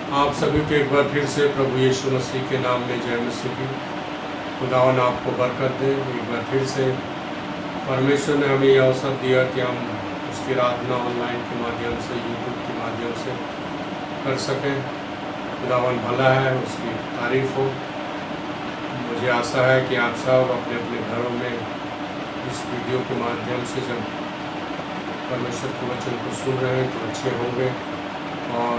आप सभी को एक बार फिर से प्रभु यीशु मसीह के नाम में जय मसीह की। खुदावन आपको बरकत दे। एक बार फिर से परमेश्वर ने हमें यह अवसर दिया कि हम उसकी आराधना ऑनलाइन के माध्यम से, यूट्यूब के माध्यम से कर सकें। खुदावन भला है, उसकी तारीफ हो। मुझे आशा है कि आप सब अपने अपने घरों में इस वीडियो के माध्यम से जब परमेश्वर के वचन को सुन रहे हैं तो अच्छे होंगे। और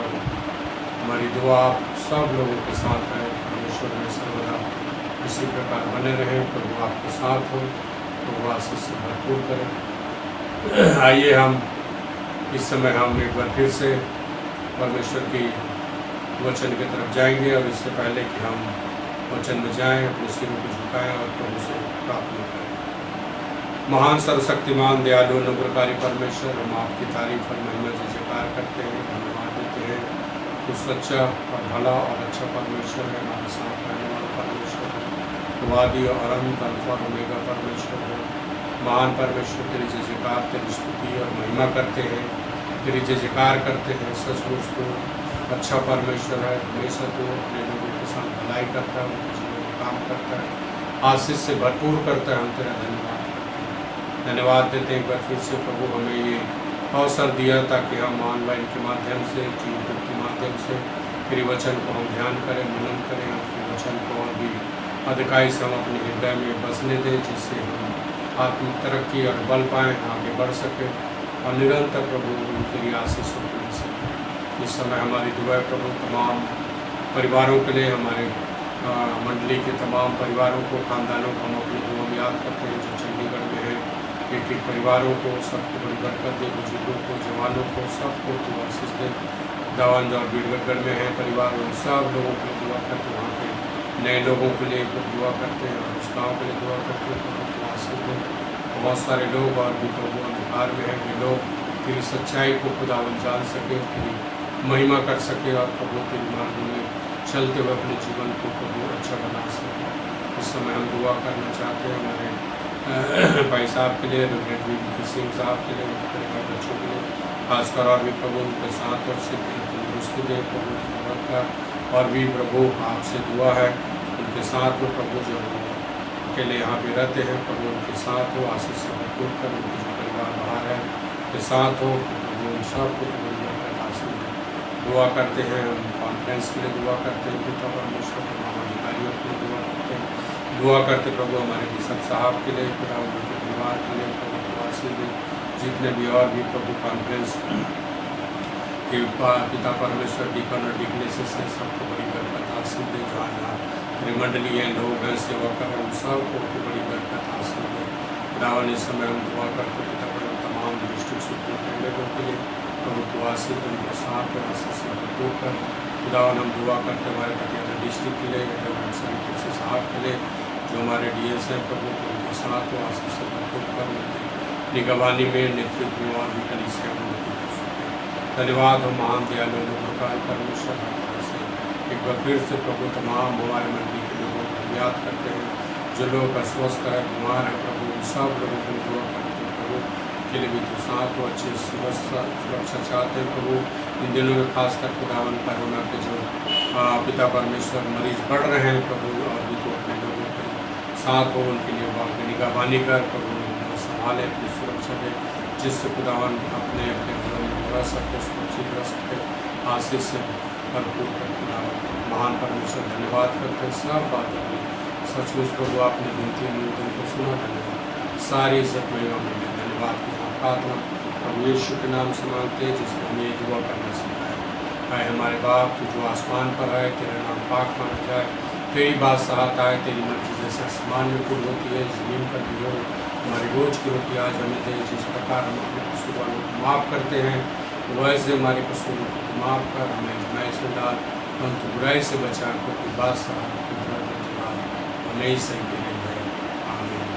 हमारी दुआ आप सब लोगों के साथ है। परमेश्वर में सर्वदा इसी प्रकार बने रहें। प्रभु आपके साथ हो, प्रभु आशीष से भरपूर करें। आइए हम इस समय हम एक बार फिर से परमेश्वर की वचन की तरफ जाएंगे। और इससे पहले कि हम वचन में जाएं, अपने सिरों को झुकाएं और प्रभु से प्रार्थना करें। महान सर्वशक्तिमान दयालु अनुग्रहकारी परमेश्वर, हम आपकी तारीफ और महिमा से जयकार करते हैं, धन्यवाद देते हैं। तो सच्चा और भला और अच्छा परमेश्वर है, हमारे साथ रहने वाला परमेश्वर है, वादी और अनंत अल्फा और ओमेगा परमेश्वर है। महान परमेश्वर तेरी जय जयकार, तेरी स्तुति और महिमा करते हैं, तेरी जय जयकार करते हैं। सचमुच तो अच्छा परमेश्वर है, हमेशा तो अपने लोगों के साथ भलाई करता है, उनके जीवन में काम करता है, आशीष से भरपूर करता है। हम तेरा धन्यवाद करते हैं, धन्यवाद देते हैं एक बार फिर से प्रभु हमें ये अवसर दिया ताकि हम ऑनलाइन के माध्यम से, यूट्यूब के माध्यम से तेरे वचन को हम ध्यान करें, मनन करें। आपके वचन को और भी अधिकाई से हम अपने हृदय में बसने दें, जिससे हम आत्मिक तरक्की और बल पाएँ, आगे बढ़ सकें और निरंतर प्रभु तेरी आशीषों को ले सकें। इस समय हमारी दुआ प्रभु तमाम परिवारों के लिए, हमारे मंडली के तमाम परिवारों को, खानदानों को हम अपनी दुआ में याद करते हैं जो चंडीगढ़ में है। एक एक परिवारों को सबको बड़ी बरकत दे, बुजुर्गों को, जवानों को, सबको तू आशीष दे। दावंज और बीड़गढ़ में है परिवार, उन सब लोगों के लिए दुआ करते हैं। वहाँ पे नए लोगों के लिए दुआ करते हैं और उस गाँव के लिए दुआ करते हैं। तो आशीष दे। बहुत सारे लोग और भी प्रभु अंधकार में हैं, वे लोग तेरी सच्चाई को खुदावन जान सके, तेरी महिमा कर सके और प्रभु तेरी मार्ग में चलते हुए अपने जीवन को प्रभु अच्छा बना सके। इस समय हम दुआ करना चाहते हैं हमारे भाई साहब के लिए, सिंह साहब के लिए, उनके परिवार बच्चों के लिए खासकर, और भी प्रभु उनके साथ और से तंदुरुस्ती दे प्रभु का। और भी प्रभु आपसे दुआ है उनके साथ हो प्रभु, जो अकेले यहाँ पे रहते हैं प्रभु उनके साथ हो, आशीष से भरपूर कर। उनके जो परिवार बाहर है उनके साथ हो प्रभु, उन सबको आशीष दे। दुआ करते हैं हम कॉन्फ्रेंस के लिए, दुआ करते हैं पिता परमेश्वर, तमाम अधिकारियों के लिए दुआ करते हैं, दुआ करते प्रभु हमारे बिशप साहब के लिए, पिता उनके परिवार के लिए प्रभु आशीष दे। जितने भी और भी प्रभु कॉन्फ्रेंस के पिता परमेश्वर डीकन और डिकनेसेस हैं, सबको बड़ी बरकत आशीष दे। जहाँ जहाँ मेरी मंडली है, लोग हैं, सेवा कर रहे हैं, उन सबको बड़ी बरकत आशीष दे। खुदावन इस समय हम दुआ करते पिता पर तमाम डिस्ट्रिक्ट सुपरिटेंडेंटों के लिए प्रभु तू आशीष उनके साथ और आशीष से भरपूर कर। खुदावन हम दुआ करते हमारे पटियाला डिस्ट्रिक्ट के लिए, साहब के लिए, जो हमारे डीएस हैं प्रभु उनके साथ हो, आशीष से भरपूर कर। उनकी निगरानी में, नेतृत्व में और भी कलीसिया में धन्यवाद हो। महान दयालु अनुग्रहकारी परमेश्वर, से एक बार फिर से प्रभु तमाम हमारे मंडली के लोगों को याद करते हैं, जो लोग अस्वस्थ है, बीमार है प्रभु, सब लोगों को दुआ करते हैं प्रभु के लिए भी तो साथ हो, अच्छी सुरक्षा चाहते हैं प्रभु। इन दिनों में खासकर खुदावन कोरोना के जो पिता परमेश्वर मरीज बढ़ रहे हैं प्रभु, और भी तो अपने लोगों के साथ हो, उनके लिए निगरानी कर प्रभु, संभाले, अपनी सुरक्षा दे, जिससे खुदावन अपने अपने घरों में रह सके, सुरक्षित रह सके, आशीष से भरपूर कर। खुदावन महान परमेश्वर धन्यवाद करते हैं सब बातों के लिए। सचमुच प्रभु आपने विनती निवेदन को सुना, धन्यवाद। सारी इज्जत में धन्यवाद की प्रार्थना प्रभु यीशु के नाम से मांगते हैं, जिसने हमें दुआ करना सिखाया है। हमारे बाप तू जो आसमान पर है, तेरा नाम पाक माना जाए, तेरी बात सहायता है, तेरी मर्जी जैसे आसमान में पूरी होती है ज़मीन पर भी हो। हमारी रोज़ की रोटी आज हमें दे, जिस प्रकार हम अपने कसूर वालों को माफ़ करते हैं वैसे हमारे कसूरों को माफ़ कर। हमें आजमाइश में डाल, परंतु बुराई से बचा, क्योंकि बात सहायता की जवाब हमें ही सही के लिए है। आमीन।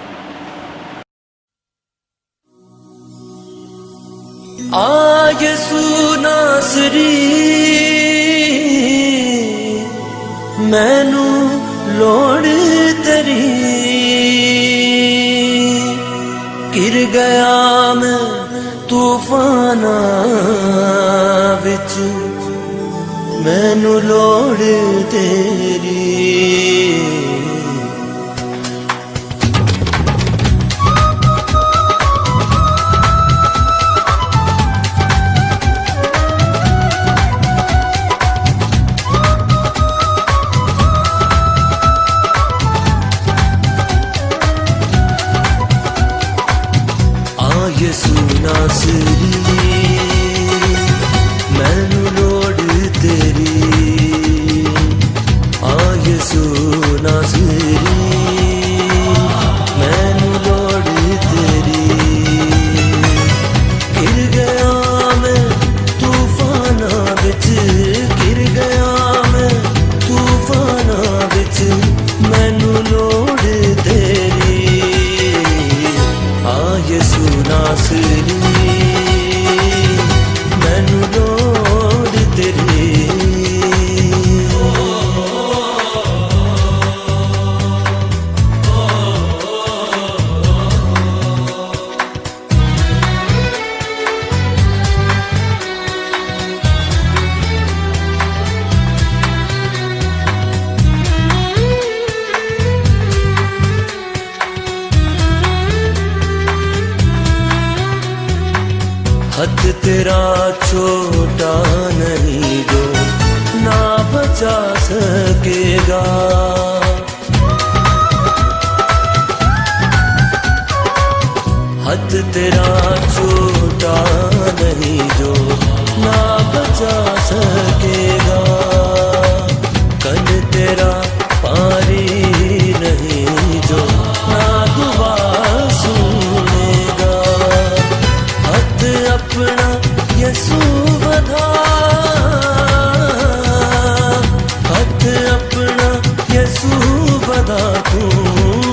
आज सुनासरी मैनू लोड़ तेरी, गिर गया मैं तूफाना विच, मैनू लोड़ तेरी। यसू नासरी मैनू लोड़ तेरी। आ यसू नासरी मैनू लोड़ तेरी। गिर गया मैं तूफाना बिच, गिर गया मैं तूफाना बिच, मैनू लोड़ तेरी। आ यसू नासरी मैनू लोड़ तेरी। हथ तेरा छोटा नहीं जो ना बचा सकेगा। हथ तेरा छोटा नहीं जो ना बचा सकेगा। कन तेरा पारी नहीं जो ना दुआ सुनेगा। हथ अपना यसू बधा, हथ अपना यसू बधा तू,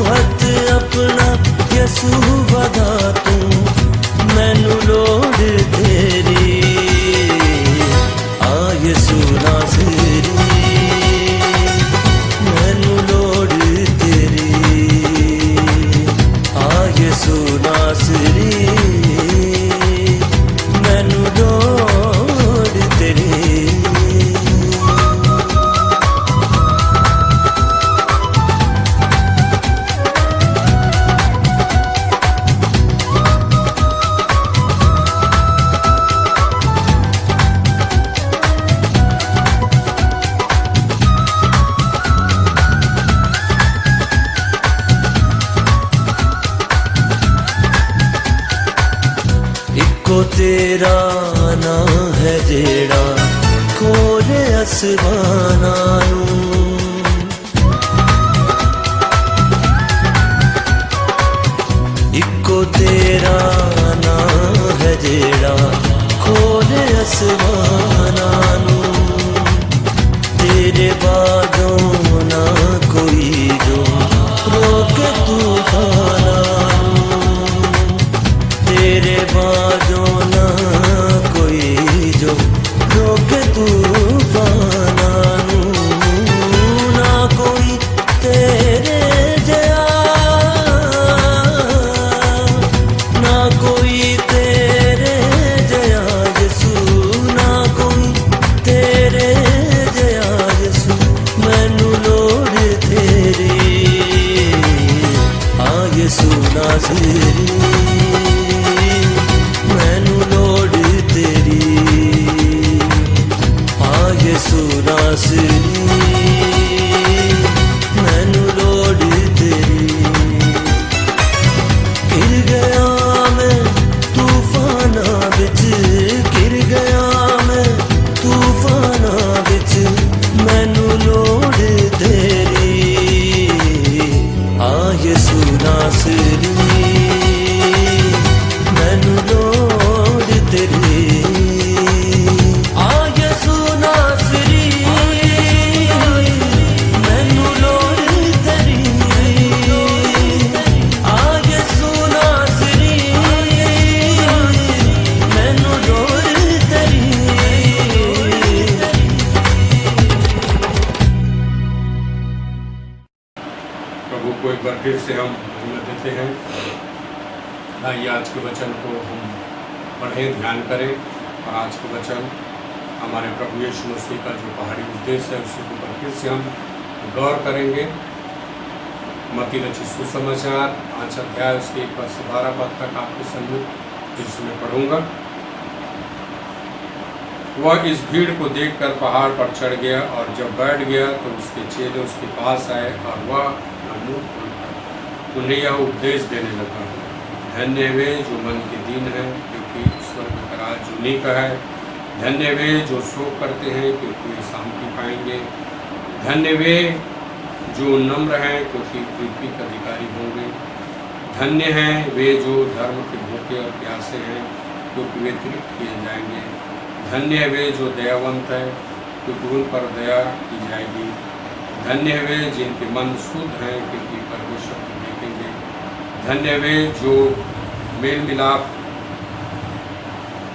हथ अपना यसू बधा तू, मैनू लोड़ तेरी। आ यसू नासरी मैनू लोड़ तेरी। आ यसू नासरी मैनू लोड़ तेरी। इको तेरा ना है जेड़ा खोले आसमाना नू। इको तेरा ना है जेड़ा खोले आसमाना नू। तेरे बादों ना कोई जो रोके तूफाना नू। तेरे बादों ना कोई जो रोके तूफाना नू। ना कोई तेरे जया, ना कोई तेरे जया यसू, ना कोई तेरे जया यसू, मैनू लोड़ तेरी। आ यसू नासरी मैनू लोड़ तेरी। आ यसू नासरी मैनू लोड़ तेरी। गिर गया मैं तूफाना बिच, गिर गया मैं तूफाना बिच, मैनू लोड़ तेरी। आ यसू नासरी मैनू लोड़ तेरी। आ यसू नासरी मैनू लोड़ तेरी। आ यसू नासरी मैनू लोड़ तेरी। प्रभु को एक बार फिर से हम धन्यवाद देते हैं। आइए आज के वचन को हम पढ़ें, ध्यान करें। और आज के वचन हमारे प्रभु यीशु मसीह का जो पहाड़ी उद्देश्य है उसी के ऊपर फिर से हम गौर करेंगे। मत्ती रचित सुसमाचार 5 अध्याय उसके 1 से 12 पद तक आपके सम्मुख इसमें पढ़ूंगा। वह इस भीड़ को देखकर पहाड़ पर चढ़ गया और जब बैठ गया तो उसके चेले उसके पास आए और वह मुंह खोलकर उन्हें यह उपदेश देने लगा, धन्य वे जो मन के दीन हैं क्योंकि स्वर्ग का राज उन्हीं का है। धन्य वे जो शोक करते हैं क्योंकि वे शांति पाएंगे। धन्य वे जो नम्र हैं क्योंकि पृथ्वी के अधिकारी होंगे। धन्य हैं वे जो धर्म के भूखे और प्यासे हैं क्योंकि वे तृप्त किए जाएंगे। धन्य है वे जो दयावंत है क्योंकि उन पर दया की जाएगी। धन्य है वे जिनके मन शुद्ध हैं क्योंकि परमेश्वर को देखेंगे। धन्य वे जो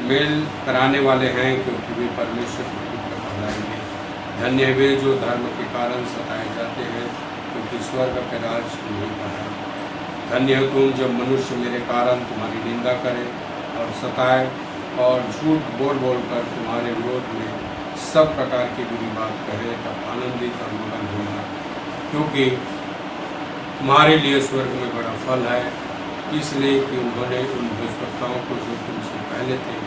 मेल कराने वाले हैं क्योंकि वे परमेश्वर को कहलाएंगे। धन्य है वे जो धर्म के कारण सताए जाते हैं क्योंकि स्वर्ग का राज उन्हीं का है। धन्य हो तुम जब मनुष्य मेरे कारण तुम्हारी निंदा करे और सताए और झूठ बोल कर तुम्हारे विरोध में सब प्रकार की बुरी बात कहे, तब आनंदित और मगन होना, क्योंकि तुम्हारे लिए स्वर्ग में बड़ा फल है। इसलिए कि उन्होंने उन दुष्टताओं को जो तुमसे पहले थे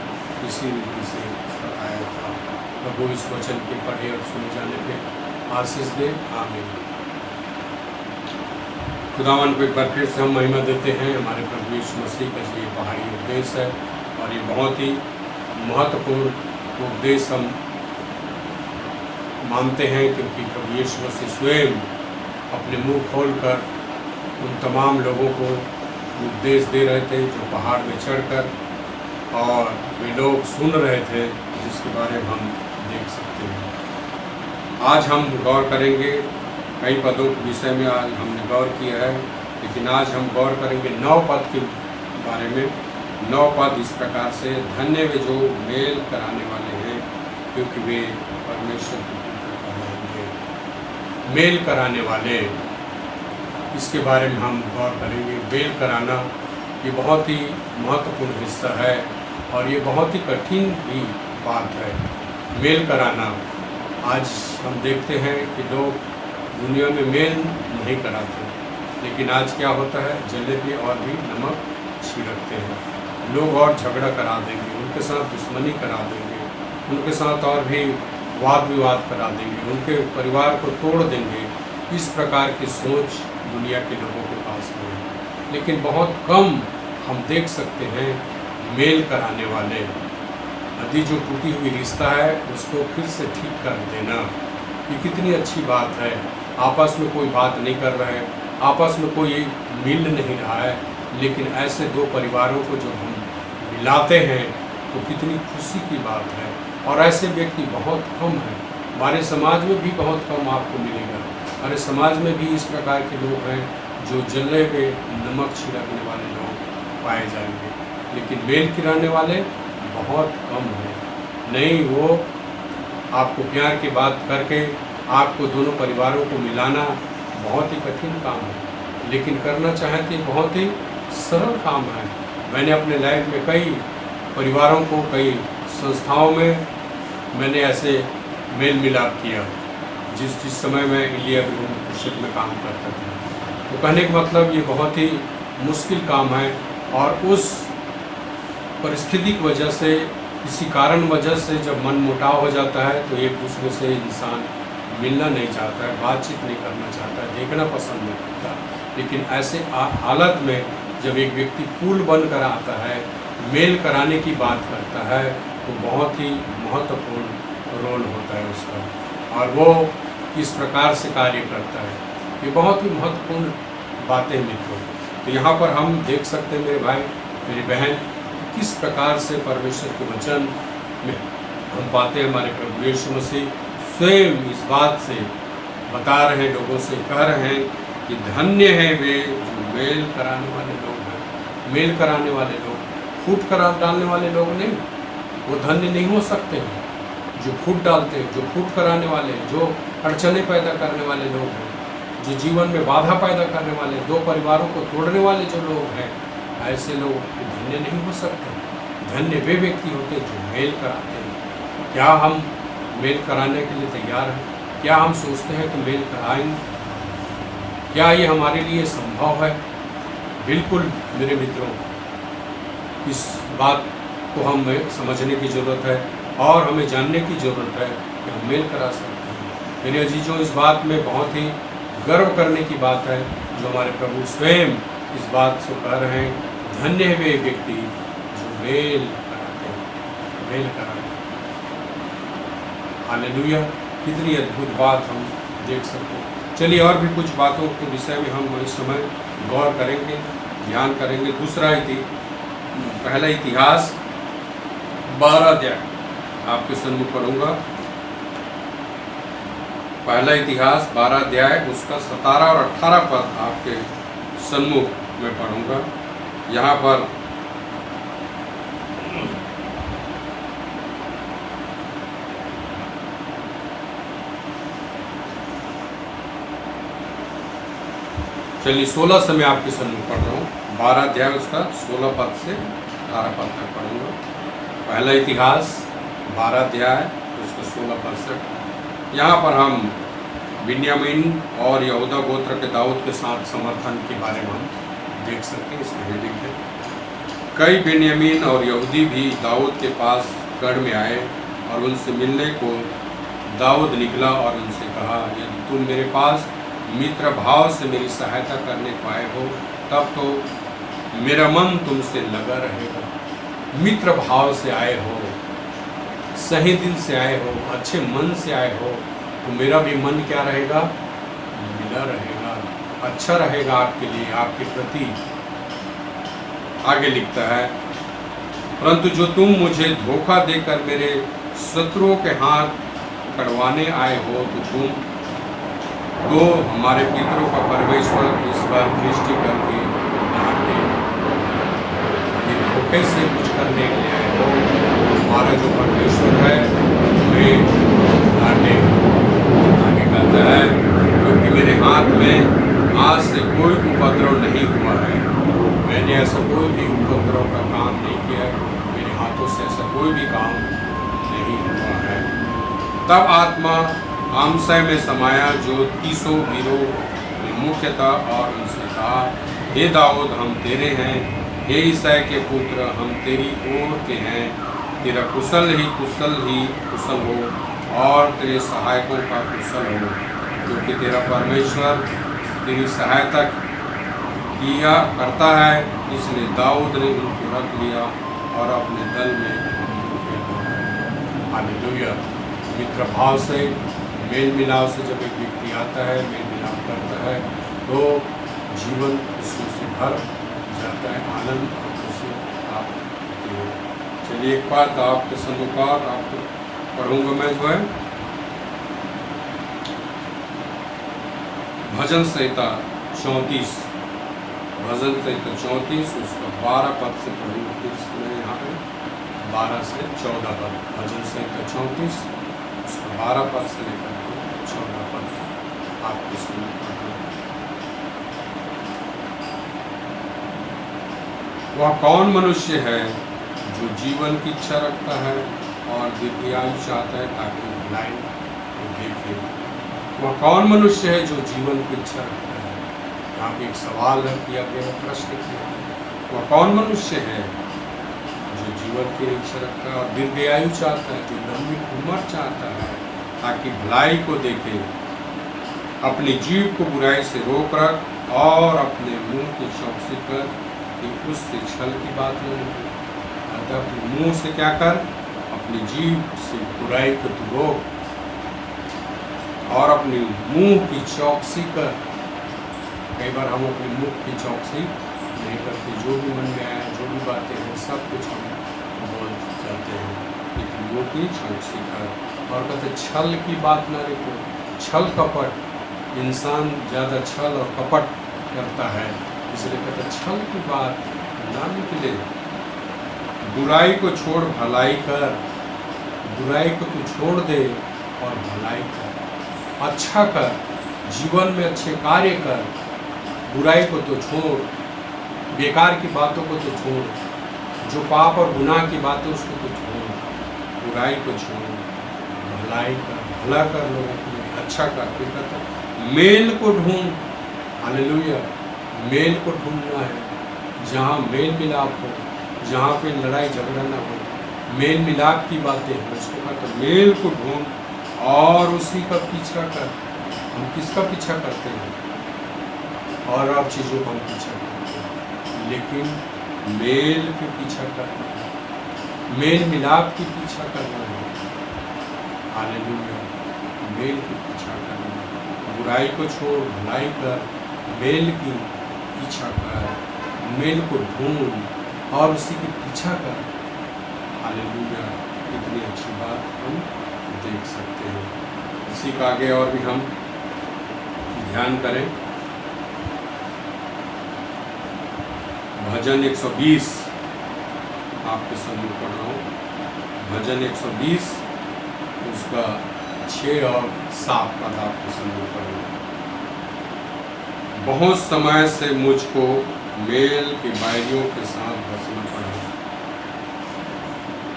इसी रीति से सताया था। प्रभु इस वचन के पढ़े और सुने जाने पे आशीष दे। आमीन। खुदावन को एक बार फिर से हम महिमा देते हैं। हमारे प्रभु यीशु मसीह का ये पहाड़ी उपदेश है और ये बहुत ही महत्वपूर्ण उपदेश हम मानते हैं, क्योंकि प्रभु यीशु मसीह स्वयं अपने मुंह खोलकर उन तमाम लोगों को उपदेश दे रहे थे जो पहाड़ में चढ़कर और वे लोग सुन रहे थे, जिसके बारे में हम देख सकते हैं। आज हम गौर करेंगे कई पदों के विषय में, आज हमने गौर किया है, लेकिन आज हम गौर करेंगे 9 पद के बारे में। 9 पद इस प्रकार से, धन्य वे जो मेल कराने वाले हैं क्योंकि वे परमेश्वर के पुत्र कहलाएंगे। मेल कराने वाले, इसके बारे में हम गौर करेंगे। मेल कराना ये बहुत ही महत्वपूर्ण हिस्सा है और ये बहुत ही कठिन भी बात है। मेल कराना, आज हम देखते हैं कि लोग दुनिया में मेल नहीं कराते, लेकिन आज क्या होता है, जलेबी और भी नमक छिड़कते हैं। लोग और झगड़ा करा देंगे, उनके साथ दुश्मनी करा देंगे, उनके साथ और भी वाद विवाद करा देंगे, उनके परिवार को तोड़ देंगे। इस प्रकार की सोच दुनिया के लोगों के पास में है, लेकिन बहुत कम हम देख सकते हैं मेल कराने वाले। यदि जो टूटी हुई रिश्ता है उसको फिर से ठीक कर देना, ये कितनी अच्छी बात है। आपस में कोई बात नहीं कर रहे हैं, आपस में कोई मिल नहीं रहा है, लेकिन ऐसे 2 परिवारों को जब हम मिलाते हैं तो कितनी खुशी की बात है। और ऐसे व्यक्ति बहुत कम हैं, हमारे समाज में भी बहुत कम आपको मिलेगा। हमारे समाज में भी इस प्रकार के लोग हैं जो जले पे नमक छिड़कने वाले लोग पाए जाएंगे, लेकिन मेल गिराने वाले बहुत कम हैं। नहीं, वो आपको प्यार की बात करके आपको दोनों परिवारों को मिलाना बहुत ही कठिन काम है, लेकिन करना चाहते बहुत ही सरल काम है। मैंने अपने लाइफ में कई परिवारों को, कई संस्थाओं में मैंने ऐसे मेल मिलाप किया। जिस समय मैं इंडिया परिषद में काम करता था, तो कहने का मतलब ये बहुत ही मुश्किल काम है। और उस परिस्थिति की वजह से, किसी कारण वजह से जब मन मुटाव हो जाता है तो एक दूसरे से इंसान मिलना नहीं चाहता है, बातचीत नहीं करना चाहता है, देखना पसंद नहीं करता। लेकिन ऐसे हालत में जब एक व्यक्ति पुल बनकर आता है, मेल कराने की बात करता है, तो बहुत ही महत्वपूर्ण रोल होता है उसका, और वो किस प्रकार से कार्य करता है, ये बहुत ही महत्वपूर्ण बातें मित्रों। तो यहाँ पर हम देख सकते हैं मेरे भाई मेरी बहन, किस प्रकार से परमेश्वर के वचन में हम पाते हैं हमारे प्रभु यीशु मसीह स्वयं इस बात से बता रहे हैं, लोगों से कह रहे हैं कि धन्य है वे जो मेल कराने वाले लोग हैं। मेल कराने वाले लोग, फूट करा डालने वाले लोग नहीं, वो धन्य नहीं हो सकते हैं। जो फूट डालते हैं, जो फूट कराने वाले, जो अड़चने पैदा करने वाले लोग हैं, जो जीवन में बाधा पैदा करने वाले, 2 परिवारों को तोड़ने वाले जो लोग हैं, ऐसे लोग धन्य नहीं हो सकते। धन्य वे व्यक्ति होते हैं जो मेल कराते हैं। क्या हम मेल कराने के लिए तैयार हैं? क्या हम सोचते हैं कि मेल कराएंगे? क्या ये हमारे लिए संभव है? बिल्कुल मेरे मित्रों, इस बात को हमें समझने की ज़रूरत है और हमें जानने की ज़रूरत है कि हम मेल करा सकते हैं। मेरे अजीजों, इस बात में बहुत ही गर्व करने की बात है जो हमारे प्रभु स्वयं इस बात से कह रहे हैं, धन्य है वे व्यक्ति जो मेल कराते हैं, मेल कराते हैं। हालेलुया, कितनी अद्भुत बात हम देख सकते हैं। चलिए और भी कुछ बातों के विषय में हम इस समय गौर करेंगे, ध्यान करेंगे। पहला इतिहास 12 अध्याय आपके सम्मुख पढ़ूंगा। पहला इतिहास 12 अध्याय उसका 17 और 18 पद आपके सम्मुख में पढ़ूंगा। यहाँ पर चलिए 16 से मैं आपके सम्मुख पढ़ रहा हूँ। 12 अध्याय उसका 16 पद से 18 पद तक पढ़ूंगा। पहला इतिहास 12 अध्याय उसका 16 पद से। यहाँ पर हम बिन्यामीन और यहूदा गोत्र के दाऊद के साथ समर्थन के बारे में हम देख सकते हैं। इसमें हेडिंग है, कई बिन्यामीन और यहूदी भी दाऊद के पास गढ़ में आए और उनसे मिलने को दाऊद निकला और उनसे कहा, यदि तुम मेरे पास मित्र भाव से मेरी सहायता करने को आए हो तब तो मेरा मन तुमसे लगा रहेगा। मित्र भाव से आए हो, सही दिल से आए हो, अच्छे मन से आए हो तो मेरा भी मन क्या रहेगा? मिला रहेगा, अच्छा रहेगा आपके लिए, आपके प्रति। आगे लिखता है, परंतु जो तुम मुझे धोखा देकर मेरे शत्रुओं के हाथ पकड़वाने आए हो तो हमारे पितरों का परमेश्वर इस पर दृष्टि करके डांटे। यदि धोखे से कुछ करने के लिए आए हो, हमारा जो परमेश्वर है वे डांटे। आगे कहता है, क्योंकि मेरे हाथ में आज से कोई उपद्रव नहीं हुआ है, मैंने ऐसा कोई भी उपद्रव का काम नहीं किया, मेरे हाथों से ऐसा कोई भी काम नहीं हुआ है। तब आत्मा आमसय में समाया जो 300 वीरों में मुख्य था और उनसे कहा, हे दाऊद, हम तेरे हैं, हे ईसाई के पुत्र, हम तेरी ओर के हैं। तेरा कुशल ही कुशल हो और तेरे सहायकों का कुशल हो, क्योंकि तेरा परमेश्वर तेरी सहायता किया करता है। इसलिए दाऊद ने उनको रख लिया और अपने दल में। हालेलुया। मित्र भाव से, मेल मिलाप से जब एक व्यक्ति आता है, मेल मिलाप करता है तो जीवन खुशी से भर जाता है, आनंद और खुशी प्राप्त होती है। चलिए एक बात आपके सम्मुखार आपको पढ़ूंगा मैं, जो है भजन संहिता 34, भजन संहिता 34 उसका 12 पद से पढ़ूंगा। फिर यहाँ पे 12 से 14 पद, भजन संहिता 34 उसका 12 पद से लेकर 14 पद आपके सामने। वह कौन मनुष्य है जो जीवन की इच्छा रखता है और दीर्घायु चाहता है ताकि भलाई को देखे? वह कौन मनुष्य है जो जीवन की इच्छा रखता है? यहाँ पे एक सवाल किया गया, प्रश्न किया गया। वह कौन मनुष्य है जो जीवन की इच्छा रखता है और दीर्घायु चाहता है, जो लंबी उम्र चाहता है ताकि भलाई को देखे? अपनी जीभ को बुराई से रोक रख और अपने मुंह की चौकसी कर कि उससे छल की बात न निकले। अतः अपने मुंह से क्या कर? अपनी जीभ से बुराई को तू रोक और अपने मुंह की चौकसी कर। कई बार हम अपने मुंह की चौकसी नहीं करते, जो भी मन में आया, जो भी बातें हैं, सब कुछ हम बोल जाते हैं, लेकिन मुंह की चौकसी कर। और कहते छल की बात न रखो। छल कपट, इंसान ज़्यादा छल और कपट करता है, इसलिए कहते छल की बात ना निकले। बुराई को छोड़ भलाई कर, बुराई को तू छोड़ दे और भलाई कर, अच्छा कर, जीवन में अच्छे कार्य कर। बुराई को तो छोड़, बेकार की बातों को तो छोड़, जो पाप और गुनाह की बातें उसको तो छोड़, बुराई को छोड़। भलाई कर, भला कर लोगों के लिए, अच्छा कर। फिर कहता है मेल को ढूंढ, हालेलुया, मेल को ढूंढना है, जहाँ मेल मिलाप हो, जहाँ पे लड़ाई झगड़ा ना हो, मेल मिलाप की बातें हैं। उसको कहता है मेल को ढूंढ और उसी का पीछा कर। हम किसका पीछा करते हैं? और अब चीज़ों का हम पीछा करते हैं, लेकिन मेल के पीछा करना है, मेल मिलाप की पीछा करना है, हालेलुया, मेल की पीछा करना है। बुराई को छोड़, भलाई कर, मेल की पीछा कर, मेल को ढूंढ और उसी की पीछा कर। हालेलुया, कितनी अच्छी बात हम देख सकते हैं। इसी का आगे और भी हम ध्यान करें। भजन 120 आपके सम्मुख पढ़ रहा हूँ। भजन 120 उसका 6 और 7 पद आपके सम्मुख पढ़ रहा हूँ। बहुत समय से मुझको मेल के बैरियों के साथ बसना पड़ा।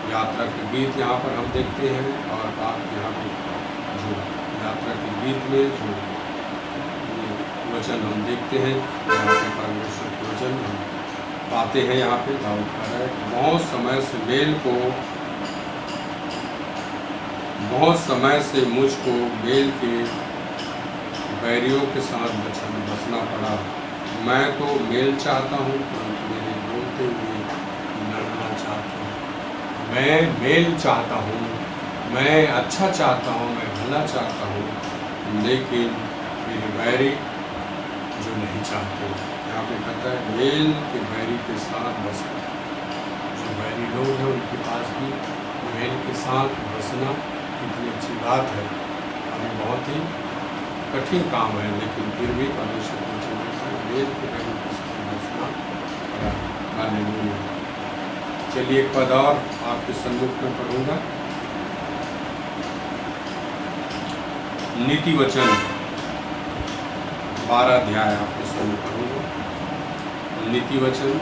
यात्रा के गीत यहाँ पर हम देखते हैं, और आप यहाँ पे जो यात्रा के गीत में जो वचन हम देखते हैं, यहाँ पे परमेश्वर के वचन हम पाते हैं। यहाँ पे दाऊद कह रहा है बहुत समय से मुझको मेल के बैरियों के साथ बसना पड़ा। मैं तो मेल चाहता हूँ, परंतु मेरे बोलते हुए लड़ना चाहता हूँ। मैं मेल चाहता हूँ, मैं अच्छा चाहता हूँ, मैं भला चाहता हूँ, लेकिन मेरे बैरी जो नहीं चाहते। यहाँ पे कहता है मेल के बैरी के साथ बसना। जो बैरी लोग हैं उनके पास भी मेल के साथ बसना कितनी अच्छी बात है। अभी बहुत ही कठिन काम है, लेकिन फिर भी परमेश्वर को मेल के बैरी के साथ बसना पड़ा। हालेलुया। चलिए एक पद और आपके सम्मुख में पढ़ूंगा। नीति वचन 12 अध्याय आपके सम्मुख पढ़ूंगा। नीति वचन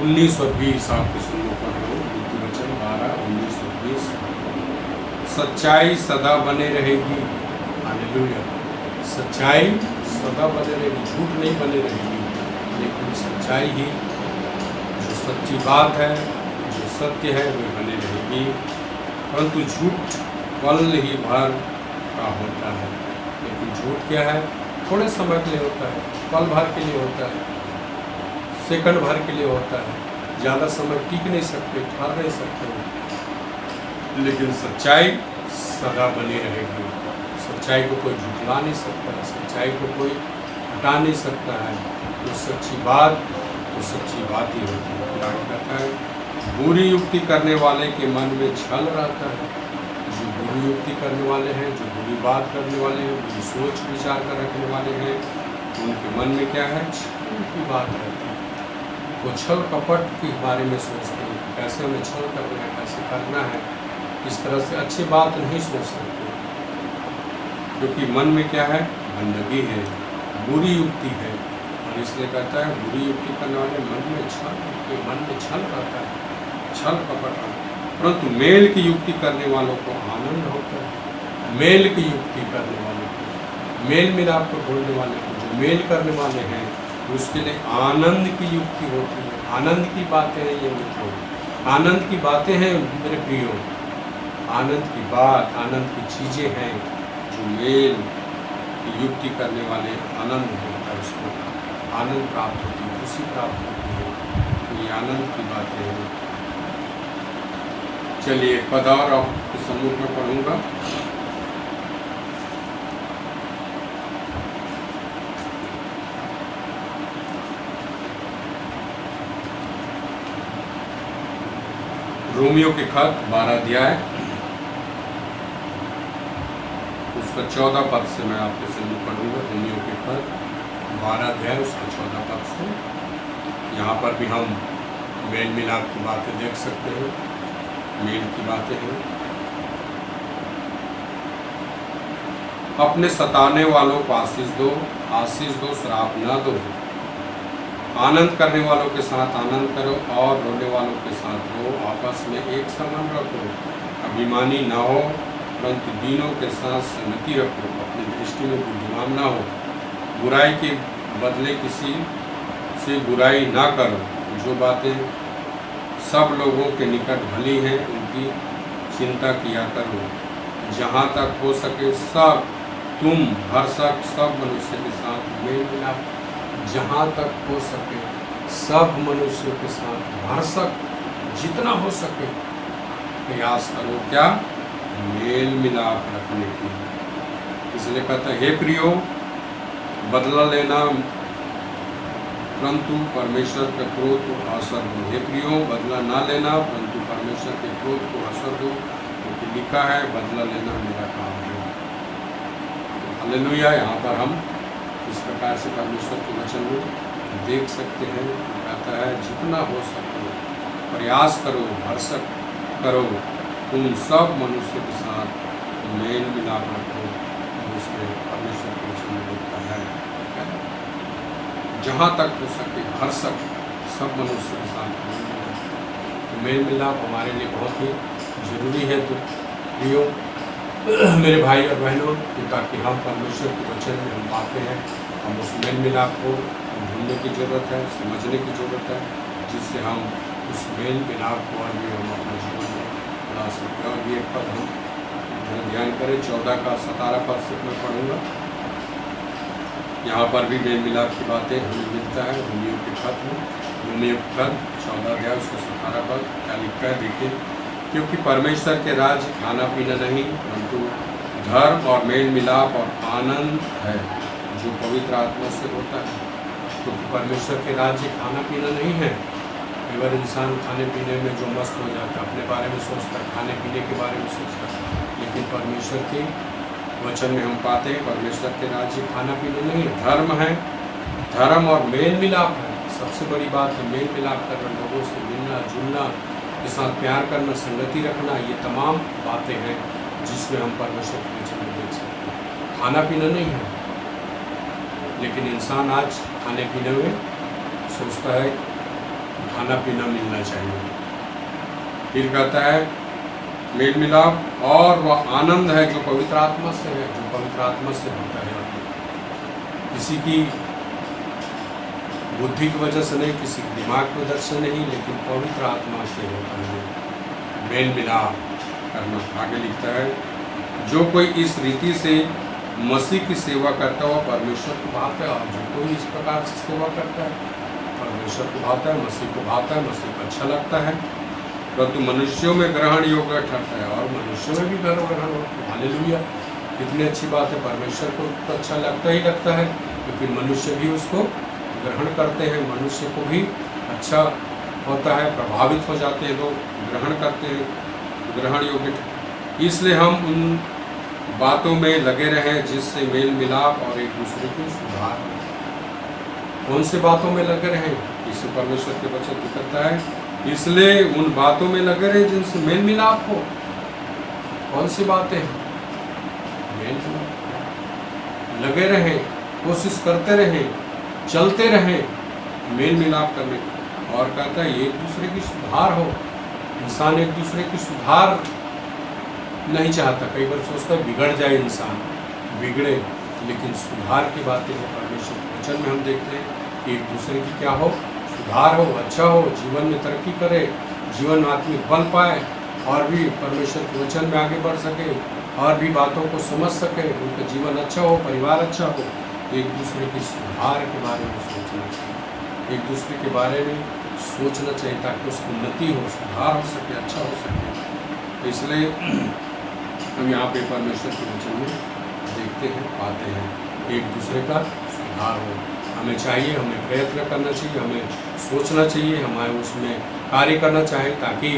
19 और 20 आपके सम्मुख पढ़ रहा हूँ। नीति वचन 12, 19 और 20। सच्चाई सदा बने रहेगी। हालेलुया। सच्चाई सदा बने रहेगी, झूठ नहीं बने रहेगी, लेकिन सच्चाई ही जो सच्ची बात है, जो सत्य है, वो बने रहेगी। परंतु झूठ पल ही भर का होता है। लेकिन झूठ क्या है? थोड़े समय के लिए होता है, पल भर के लिए होता है, सेकंड भर के लिए होता है, ज़्यादा समय टिक नहीं सकते, ठहर नहीं सकते। लेकिन सच्चाई सदा बनी रहेगी। सच्चाई को कोई झुठला नहीं सकता, सच्चाई को कोई हटा नहीं सकता है। तो सच्ची बात तो सच्ची बात ही होती है। फिर आगे कहता है बुरी युक्ति करने वाले के मन में छल रहता है। जो बुरी युक्ति करने वाले हैं, जो बुरी बात करने वाले हैं, बुरी सोच विचार कर रखने वाले हैं, उनके मन में क्या है? छल की बात रहती है। वो छल कपट के बारे में सोचते हैं, कैसे हमें छल करना है, कैसे करना है। इस तरह से अच्छी बात नहीं सोच सकते, क्योंकि मन में क्या है? गंदगी है, बुरी युक्ति है। और इसलिए कहता है बुरी युक्ति करने वाले मन में छल रहता है, छल कपट। परंतु मेल की युक्ति करने वालों को आनंद होता है। मेल की युक्ति करने वालों को, मेल मिलाप को ढूंढने वाले को, जो मेल करने वाले हैं, उसके लिए आनंद की युक्ति होती है। आनंद की बातें हैं ये मित्रों, आनंद की बातें हैं मेरे प्रियो। आनंद की बात, आनंद की चीज़ें हैं जो मेल की युक्ति करने वाले आनंद होता है, उसको आनंद प्राप्त होती है, खुशी प्राप्त होती है। तो ये आनंद की बातें हैं। चलिए पद और आपके सम्मुख में पढ़ूंगा। रोमियो के खत 12 अध्याय उसका 14 पद से मैं आपके सम्मुख पढ़ूंगा। रोमियो के खत 12 अध्याय उसका 14 पद से। यहाँ पर भी हम मेल मिलाप की बातें देख सकते हैं। मेल की बातें हैं। अपने सताने वालों को आशीष दो, श्राप न दो। आनंद करने वालों के साथ आनंद करो और रोने वालों के साथ रो। आपस में एक समान रखो। अभिमानी ना हो, परंतु दीनों के साथ संगति रखो। अपनी दृष्टि में बुद्धिमान ना हो। बुराई के बदले किसी से बुराई ना करो। जो बातें सब लोगों के निकट भली हैं उनकी चिंता किया करो। जहाँ तक हो सके सब तुम भरसक सब मनुष्य के साथ मेल मिलाप। जहाँ तक हो सके सब मनुष्यों के साथ भरसक जितना हो सके प्रयास करो। क्या? मेल मिलाप रखने की। इसलिए कहता है, हे प्रियो, बदला लेना परंतु परमेश्वर के क्रोध को अवसर दो। हे प्रियो, बदला ना लेना परंतु परमेश्वर के क्रोध को अवसर दो, क्योंकि लिखा है, बदला लेना मेरा काम है। हालेलुया। यहाँ पर हम इस प्रकार से परमेश्वर के वचन में देख सकते हैं। कहता है, जितना हो सके प्रयास करो, भरसक करो, तुम सब मनुष्य के साथ मेल मिलाप रखो। उसमें परमेश्वर के वचन में लिखा है, जहाँ तक हो सके भरसक सब मनुष्य के साथ मेल मिलाप। तो मेल मिलाप हमारे लिए बहुत ही जरूरी है। तो प्रियो मेरे भाई और बहनों, ताकि हम परमेश्वर के वचन में हम पाते हैं, हम उस मेल मिलाप को ढूंढने की ज़रूरत है, समझने की ज़रूरत है, जिससे हम उस मेल मिलाप को और भी हम अपने जीवन में ला सकते हैं। और ये पद हम ध्यान करें, 14 का 17 पद से मैं पढ़ूँगा। यहाँ पर भी मेल मिलाप की बातें हमें मिलता है। रोमियो के खत में, रोमियो के खत 14 अध्याय उसका 17 पद क्या लिखता है, देखिए। क्योंकि परमेश्वर के राज्य खाना पीना नहीं, परंतु धर्म और मेल मिलाप और आनंद है, जो पवित्र आत्मा से होता है। क्योंकि परमेश्वर के राज्य खाना पीना नहीं है। कई बार इंसान खाने पीने में जो मस्त हो जाता है, अपने बारे में सोचता है, खाने पीने के बारे में सोचता है, लेकिन परमेश्वर के वचन में हम पाते हैं, परमेश्वर के राज्य खाना पीना नहीं है, धर्म है, धर्म और मेल मिलाप है। सबसे बड़ी बात है मेल मिलाप करना, लोगों से मिलना जुलना, के साथ प्यार करना, संगति रखना। ये तमाम बातें हैं जिसमें हम परमेश्वर के वचन में देख सकते हैं। खाना पीना नहीं है, लेकिन इंसान आज खाने पीने में सोचता है कि खाना पीना मिलना चाहिए। फिर कहता है मेल मिलाप और वह आनंद है जो पवित्र आत्मा से है, जो पवित्र आत्मा से होता है। किसी की बुद्धि की वजह से नहीं, किसी के दिमाग की वजह से नहीं, लेकिन पवित्र आत्मा से होता है मेल मिलाप करना। आगे लिखता है, जो कोई इस रीति से मसीह की सेवा करता हुआ परमेश्वर को भाता है। और जो कोई इस प्रकार से सेवा करता है परमेश्वर को भाता है, मसीह को भाता है, मसीह को अच्छा लगता है, परंतु मनुष्यों में ग्रहण योग्य ठहरता है। और मनुष्यों में भी ग्रहण होता है। हालेलुया। कितनी अच्छी बात है। परमेश्वर को तो अच्छा लगता ही लगता है, लेकिन मनुष्य भी उसको ग्रहण करते हैं। मनुष्य को भी अच्छा होता है, प्रभावित हो जाते हैं, लोग ग्रहण करते हैं, ग्रहण योग्य। इसलिए हम उन बातों में लगे रहें जिससे मेल मिलाप और एक दूसरे को सुधार हो। कौन से बातों में लगे रहें? इसे परमेश्वर के वचन कहता है, इसलिए उन बातों में लगे रहें जिनसे मेल मिलाप हो। कौन सी बातें हैं? मेल मिलाप। लगे रहें, कोशिश करते रहें, चलते रहें मेल मिलाप करने। और कहता है एक दूसरे की सुधार हो। इंसान एक दूसरे की सुधार नहीं चाहता। कई बार सोचता है बिगड़ जाए इंसान, बिगड़े, लेकिन सुधार की बातें हैं परमेश्वर के वचन में हम देखते हैं कि एक दूसरे की क्या हो, सुधार हो, अच्छा हो, जीवन में तरक्की करे, जीवन में आत्मिक बल पाए, और भी परमेश्वर के वचन में आगे बढ़ सके, और भी बातों को समझ सके, उनका जीवन अच्छा हो, परिवार अच्छा हो। एक दूसरे की सुधार के बारे में सोचना चाहिए, एक दूसरे के बारे में सोचना चाहिए, ताकि उसकी उन्नति हो, सुधार हो सके, अच्छा हो सके। तो इसलिए हम यहाँ पे परमेश्वर के वचन में देखते हैं, पाते हैं, एक दूसरे का सुधार हो। हमें चाहिए, हमें प्रयत्न करना चाहिए, हमें सोचना चाहिए, हमें उसमें कार्य करना चाहिए, ताकि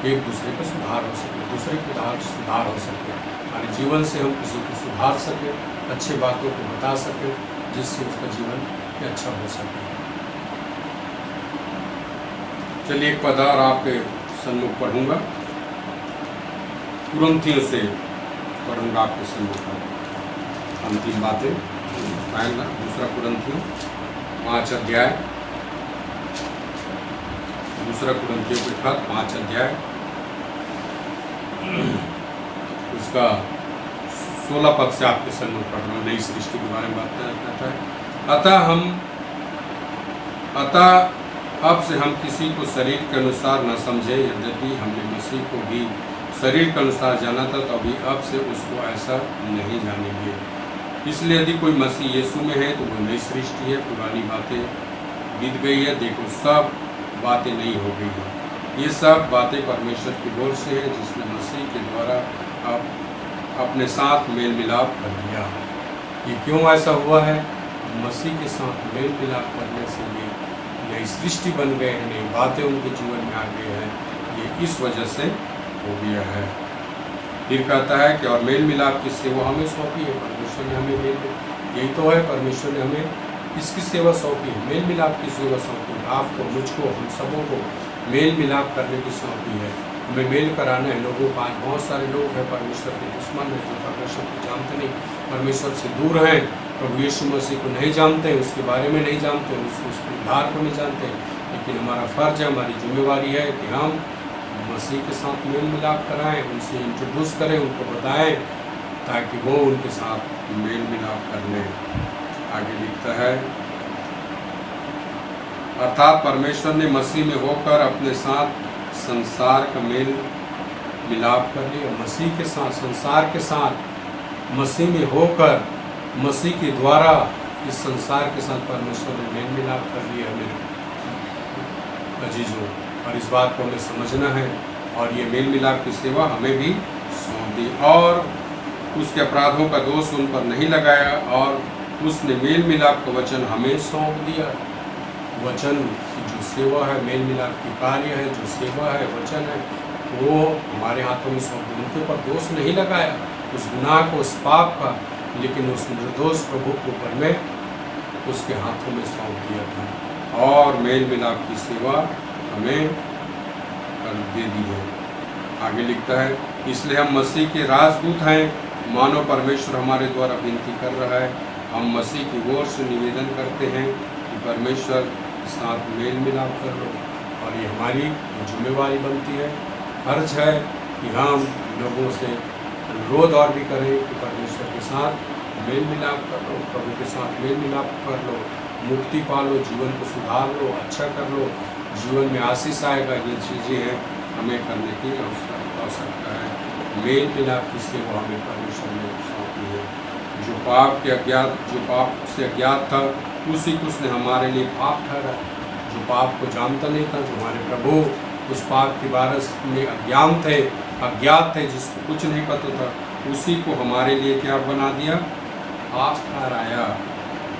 एक दूसरे का सुधार हो सके, दूसरे का सुधार हो सके। हमारे जीवन से हम किसी को सुधार सकें, अच्छी बातों को बता सकें, जिससे उसका जीवन अच्छा हो सके। चलिए एक पद और आपके सन्मुख पढ़ूंगा। कुरिन्थियों से पढ़ूंगा आपके सम्मुख अंतिम बातें। पहला दूसरा कुरिन्थियों 5 अध्याय, दूसरा कुरिन्थियों के खत 5 अध्याय उसका 16 पद से आपके सम्मुख पढ़ रहा हूँ। नई सृष्टि के बारे में बात करता है। अतः अब से हम किसी को शरीर के अनुसार न समझे, यद्यपि हमने मसीह को भी शरीर के अनुसार जाना था, तो अभी अब से उसको ऐसा नहीं जानेंगे। इसलिए यदि कोई मसीह यीशु में है तो वो नई सृष्टि है, पुरानी बातें बीत गई है, देखो सब बातें नई हो गई है। ये सब बातें परमेश्वर की ओर से है, जिसने मसीह के द्वारा अब अपने साथ मेल मिलाप कर लिया। ये क्यों ऐसा हुआ है? मसीह के साथ मेल मिलाप करने से ये नई सृष्टि बन गए हैं, नई बातें उनके जीवन में आ गए हैं। ये इस वजह से हो गया है। फिर कहता है कि और मेल मिलाप की सेवा हमें सौंपी है। परमेश्वर ने हमें यही तो है, परमेश्वर ने हमें इसकी सेवा सौंपी है, मेल मिलाप की सेवा सौंपी है। आपको, मुझको, हम सबों को मेल मिलाप करने की सौंपी है। हमें मेल कराना है लोगों को। आज बहुत सारे लोग हैं परमेश्वर के दुश्मन हैं, जो परमेश्वर को जानते नहीं, परमेश्वर से दूर हैं, प्रभु यीशु मसीह को नहीं जानते, उसके बारे में नहीं जानते, उसके उद्धार को नहीं जानते। लेकिन हमारा फ़र्ज है, हमारी जिम्मेवारी है कि हम मसीह के साथ मेल मिलाप कराएं, उनसे इंट्रोड्यूस करें, उनको बताएं, ताकि वो उनके साथ मेल मिलाप कर लें। आगे लिखता है, अर्थात परमेश्वर ने मसीह में होकर अपने साथ संसार का मेल मिलाप कर लिया। मसीह के साथ, संसार के साथ मसीह में होकर, मसीह के द्वारा इस संसार के साथ परमेश्वर ने मेल मिलाप कर लिया मेरे अजीजों। और इस बात को हमें समझना है, और ये मेल मिलाप की सेवा हमें भी सौंप दी। और उसके अपराधों का दोष उन पर नहीं लगाया, और उसने मेल मिलाप का वचन हमें सौंप दिया। वचन की जो सेवा है, मेल मिलाप की कार्य है, जो सेवा है, वचन है, वो हमारे हाथों में सौंप दिया। उनके ऊपर दोष नहीं लगाया, उस गुनाह को, उस पाप का, लेकिन उस निर्दोष प्रभु के ऊपर में उसके हाथों में सौंप दिया था, और मेल मिलाप की सेवा हमें कर दे दी है। आगे लिखता है, इसलिए हम मसीह के राजदूत हैं, मानो परमेश्वर हमारे द्वारा विनती कर रहा है। हम मसीह की ओर से निवेदन करते हैं कि परमेश्वर के साथ मेल मिलाप कर लो। और ये हमारी जिम्मेवारी बनती है, फर्ज है कि हम लोगों से अनुरोध और भी करें कि परमेश्वर के साथ मेल मिलाप कर लो, प्रभु के साथ मेल मिलाप कर लो, मुक्ति पालो, जीवन को सुधार लो, अच्छा कर लो, जीवन में आशीष आएगा। ये चीज़ें हैं हमें करने की आवश्यकता है। मेल मिलाप की सेवा हमें परमेश्वर ने सौंपी है। जो पाप से अज्ञात था, उसी को उसने हमारे लिए पाप ठहरा। जो पाप को जानता नहीं था, जो हमारे प्रभु उस पाप के बारे में अज्ञात थे, जिसको कुछ नहीं पता था, उसी को हमारे लिए क्या बना दिया? पाप ठहराया,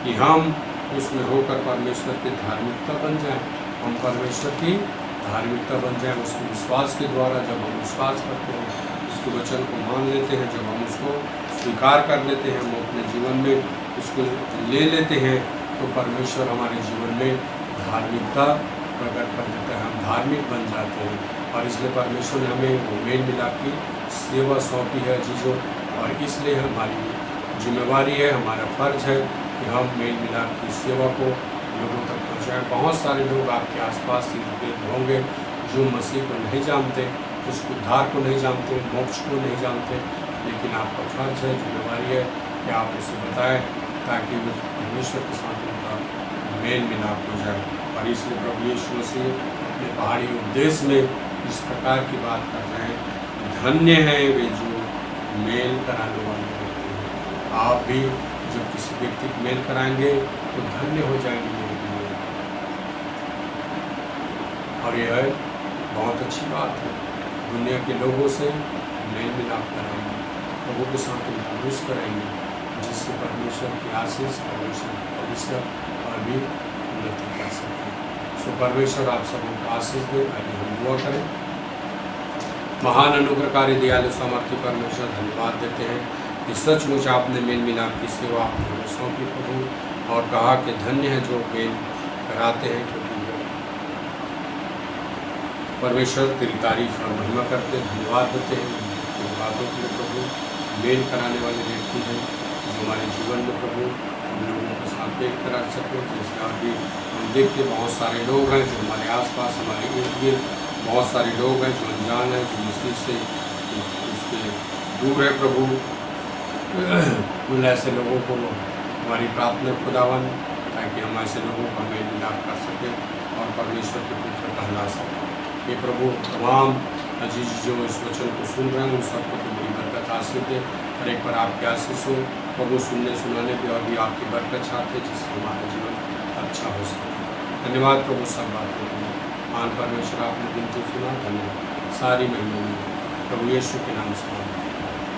कि हम उसमें होकर परमेश्वर की धार्मिकता बन जाएं। हम परमेश्वर की धार्मिकता बन जाएं उसके विश्वास के द्वारा। जब हम विश्वास करते हैं, उसके वचन को मान लेते हैं, जब हम उसको स्वीकार कर लेते हैं, हम अपने जीवन में उसको ले लेते हैं, तो परमेश्वर हमारे जीवन में धार्मिकता प्रकट कर देता है। हम धार्मिक बन जाते हैं, और इसलिए परमेश्वर ने हमें मेल मिलाप की सेवा सौंपी है चीज़ों। और इसलिए हमारी जिम्मेवारी है, हमारा फर्ज है कि हम मेल मिलाप की सेवा को लोगों तक पहुँचाएँ। बहुत सारे लोग आपके आसपास ही होंगे जो मसीह को नहीं जानते, उस उद्धार को नहीं जानते, मोक्ष को नहीं जानते, लेकिन आपका फर्ज है, जिम्मेवारी है कि आप उसे बताएं, ताकि परमेश्वर के साथ उनका मेल मिलाप हो जाए। और इसलिए प्रभु यीशु मसीह अपने पहाड़ी उपदेश में इस प्रकार की बात कर रहे हैं, धन्य हैं वे जो मेल कराने वाले होते हैं। आप भी जब किसी व्यक्ति को मेल कराएंगे तो धन्य हो जाएंगे मेरे लिए। और यह बहुत अच्छी बात है, दुनिया के लोगों से मेल मिलाप कराएंगे, लोगों के साथ इंट्रोड्यूस कराएंगे, जिससे परमेश्वर की आशीष, परमेश्वर की भविष्य और भी उन्नति कर सकें। सो परमेश्वर आप सबों को आशीष दे। आइए हम दुआ करें। महान अनुग्रहकारी दयालु सामर्थ्य परमेश्वर, धन्यवाद देते हैं कि सचमुच आपने मेल मिलाप की सेवा आपने हमें सौंपी प्रभु, और कहा कि धन्य है जो मेल कराते हैं, क्योंकि परमेश्वर तेरी तारीफ और महिमा करते, धन्यवाद देते हैं। बातों के लिए प्रभु मेल कराने वाले व्यक्ति हैं जो हमारे जीवन में प्रभु हम लोगों के साथ मेल करा सके। जैसे अभी हम देखते बहुत सारे लोग हैं जो हमारे आसपास हमारे इर्द गिर्द बहुत सारे लोग हैं जो अनजान हैं, जो मसीह से उसके दूर है प्रभु। उन ऐसे लोगों को हमारी प्रार्थना खुदावन, ताकि हम ऐसे लोगों का मेल मिलाप कर सकें और परमेश्वर के पुत्र कहला सकें। ये प्रभु तमाम अजीज जो इस वचन को सुन रहे हैं उन सबको तो बड़ी बरकत हासिल दे। हर एक पर आपके आशीष हो प्रभु, सुनने सुनाने पे और भी आपकी बरकत चाहते जिससे हमारा जीवन अच्छा हो सके। धन्यवाद प्रभु सब बातों के लिए। मान परमेश्वर आपने विनती सुना, धन्यवाद। सारी महिमा प्रभु यीशु के नाम से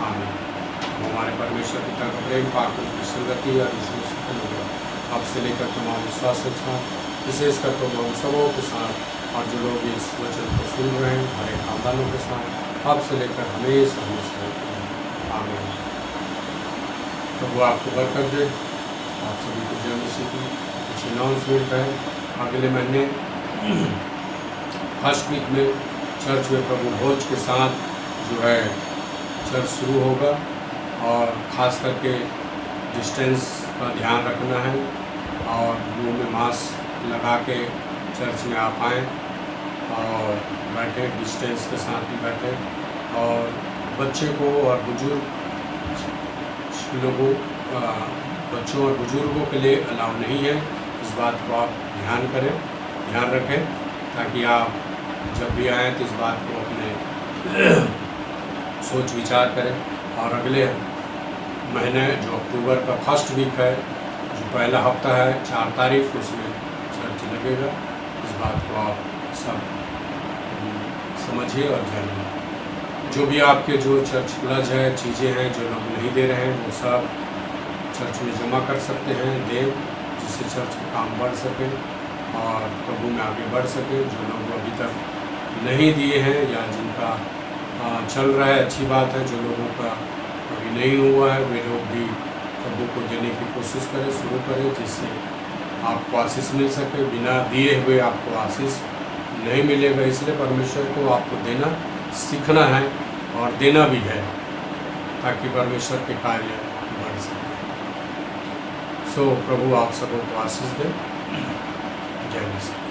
आमीन। हमारे परमेश्वर पिता का प्रेम, पाक की संगति और अब से लेकर तमाम विश्वास के साथ, विशेषकर तो हम सबों के साथ और जो लोग इस वचन को सुन रहे हैं हमारे खानदानों के साथ अब से लेकर हमेशा हमेशा आमीन। प्रभु आपको बरकत दे। आप सभी को जय मसीह की। कुछ अनाउंसमेंट है। अगले महीने फर्स्ट वीक में चर्च में प्रभु भोज के साथ जो है चर्च शुरू होगा और ख़ास करके डिस्टेंस का ध्यान रखना है और मुँह में मास्क लगा के चर्च में आ पाएँ और बैठे डिस्टेंस के साथ भी बैठे। और बच्चे को और बुजुर्ग लोगों बच्चों और बुजुर्गों के लिए अलाउ नहीं है। इस बात को आप ध्यान रखें ताकि आप जब भी आएँ तो इस बात को अपने सोच विचार करें। और अगले महीने जो अक्टूबर का फर्स्ट वीक है, जो पहला हफ्ता है 4 तारीख, उसमें चर्च लगेगा। इस बात को आप सब समझिए और जानिए। जो भी आपके जो चर्च प्लस है, चीज़ें हैं जो लोग नहीं दे रहे हैं, वो सब चर्च में जमा कर सकते हैं, दें, जिससे चर्च का काम बढ़ सके और प्रभु में आगे बढ़ सके। जो लोग अभी तक नहीं दिए हैं या जिनका चल रहा है, अच्छी बात है। जो लोगों का अभी नहीं हुआ है वे लोग भी प्रभु को देने की कोशिश करें, शुरू करें, जिससे आपको आशीष मिल सके। बिना दिए हुए आपको आशीष नहीं मिलेगा, इसलिए परमेश्वर को आपको देना सीखना है और देना भी है ताकि परमेश्वर के कार्य बढ़ सके। सो प्रभु आप सबों को आशीष दे। जय मसीह।